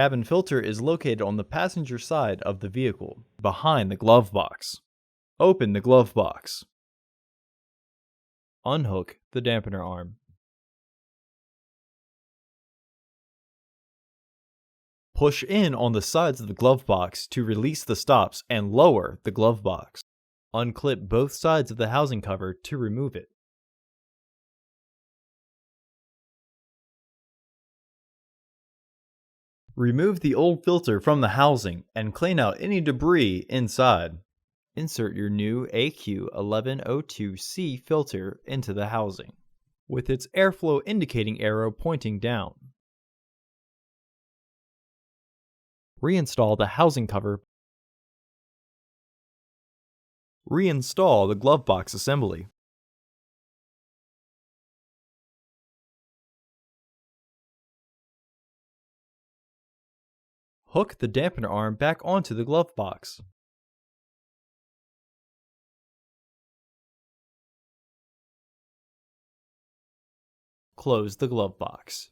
Cabin filter is located on the passenger side of the vehicle, behind the glove box. Open the glove box. Unhook the dampener arm. Push in on the sides of the glove box to release the stops and lower the glove box. Unclip both sides of the housing cover to remove it. Remove the old filter from the housing and clean out any debris inside. Insert your new AQ1102C filter into the housing, with its airflow indicating arrow pointing down. Reinstall the housing cover. Reinstall the glove box assembly. Hook the dampener arm back onto the glove box. Close the glove box.